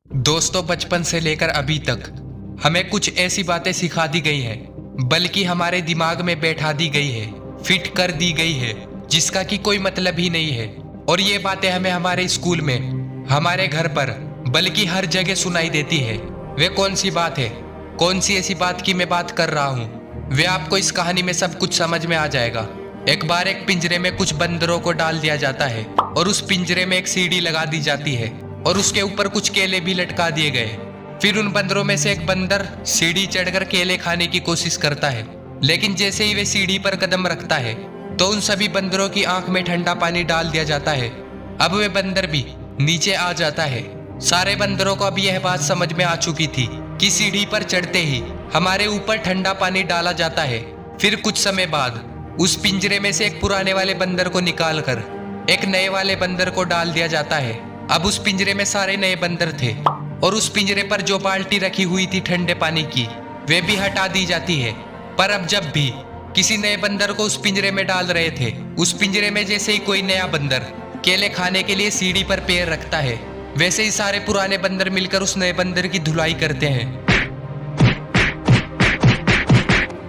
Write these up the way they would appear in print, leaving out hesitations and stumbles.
दोस्तों, बचपन से लेकर अभी तक हमें कुछ ऐसी बातें सिखा दी गई हैं, बल्कि हमारे दिमाग में बैठा दी गई है, फिट कर दी गई है, जिसका कि कोई मतलब ही नहीं है। और ये बातें हमें हमारे स्कूल में, हमारे घर पर, बल्कि हर जगह सुनाई देती है। वे कौन सी बात है, कौन सी ऐसी बात की मैं बात कर रहा हूँ, वे आपको इस कहानी में सब कुछ समझ में आ जाएगा। एक बार एक पिंजरे में कुछ बंदरों को डाल दिया जाता है और उस पिंजरे में एक सीढ़ी लगा दी जाती है और उसके ऊपर कुछ केले भी लटका दिए गए। फिर उन बंदरों में से एक बंदर सीढ़ी चढ़कर केले खाने की कोशिश करता है, लेकिन जैसे ही वे सीढ़ी पर कदम रखता है तो उन सभी बंदरों की आंख में ठंडा पानी डाल दिया जाता है। अब वे बंदर भी नीचे आ जाता है। सारे बंदरों को अब यह बात समझ में आ चुकी थी कि सीढ़ी पर चढ़ते ही हमारे ऊपर ठंडा पानी डाला जाता है। फिर कुछ समय बाद उस पिंजरे में से एक पुराने वाले बंदर को निकालकर एक नए वाले बंदर को डाल दिया जाता है। अब उस पिंजरे में सारे नए बंदर थे और उस पिंजरे पर जो बाल्टी रखी हुई थी ठंडे पानी की, वे भी हटा दी जाती है। पर अब जब भी किसी नए बंदर को उस पिंजरे में डाल रहे थे, उस पिंजरे में जैसे ही कोई नया बंदर केले खाने के लिए सीढ़ी पर पैर रखता है, वैसे ही सारे पुराने बंदर मिलकर उस नए बंदर की धुलाई करते हैं।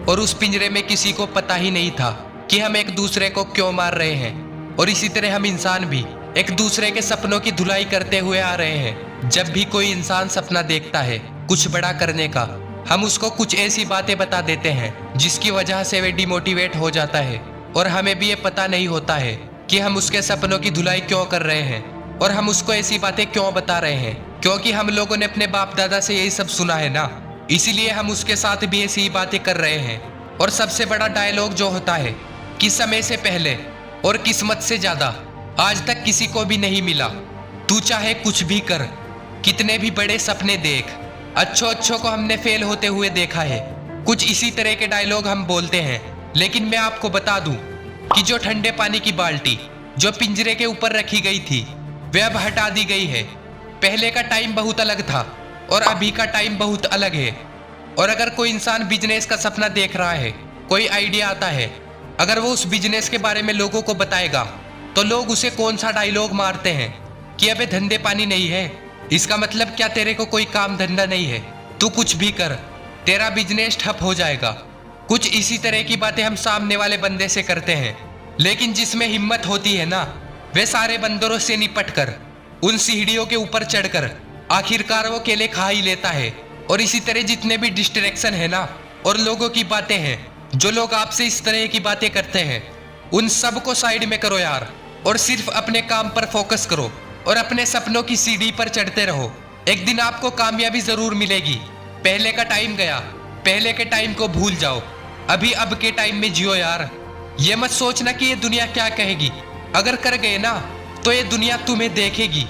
और उस पिंजरे में किसी को पता ही नहीं था कि हम एक दूसरे को क्यों मार रहे हैं। और इसी तरह हम इंसान भी एक दूसरे के सपनों की धुलाई करते हुए आ रहे हैं। जब भी कोई इंसान सपना देखता है कुछ बड़ा करने का, हम उसको कुछ ऐसी बातें बता देते हैं जिसकी वजह से वे डिमोटिवेट हो जाता है। और हमें भी ये पता नहीं होता है कि हम उसके सपनों की धुलाई क्यों कर रहे हैं और हम उसको ऐसी बातें क्यों बता रहे हैं, क्योंकि हम लोगों ने अपने बाप दादा से यही सब सुना है ना, इसीलिए हम उसके साथ भी ऐसी ही बातें कर रहे हैं। और सबसे बड़ा डायलॉग जो होता है कि समय से पहले और किस्मत से ज्यादा आज तक किसी को भी नहीं मिला। तू चाहे कुछ भी कर, कितने भी बड़े सपने देख, अच्छों को हमने फेल होते हुए देखा है। कुछ इसी तरह के डायलॉग हम बोलते हैं। लेकिन मैं आपको बता दूं कि जो ठंडे पानी की बाल्टी जो पिंजरे के ऊपर रखी गई थी, वह अब हटा दी गई है। पहले का टाइम बहुत अलग था और अभी का टाइम बहुत अलग है। और अगर कोई इंसान बिजनेस का सपना देख रहा है, कोई आइडिया आता है, अगर वो उस बिजनेस के बारे में लोगों को बताएगा तो लोग उसे कौन सा डायलॉग मारते हैं कि अबे धंधे पानी नहीं है, इसका मतलब क्या तेरे को कोई काम धंधा नहीं है, तू कुछ भी कर, तेरा बिजनेस ठप हो जाएगा। कुछ इसी तरह की बातें हम सामने वाले बंदे से करते हैं। लेकिन जिसमें हिम्मत होती है ना, वे सारे बंदरों से निपट कर उन सीढ़ियों के ऊपर चढ़कर आखिरकार वो केले खा ही लेता है। और इसी तरह जितने भी डिस्ट्रैक्शन है ना और लोगों की बातें हैं, जो लोग आपसे इस तरह की बातें करते हैं, उन सब को साइड में करो यार, और सिर्फ अपने काम पर फोकस करो और अपने सपनों की सीढ़ी पर चढ़ते रहो। एक दिन आपको कामयाबी जरूर मिलेगी। पहले का टाइम गया, पहले के टाइम को भूल जाओ, अभी अब के टाइम में जियो यार। ये मत सोचना कि ये दुनिया क्या कहेगी, अगर कर गए ना तो ये दुनिया तुम्हें देखेगी।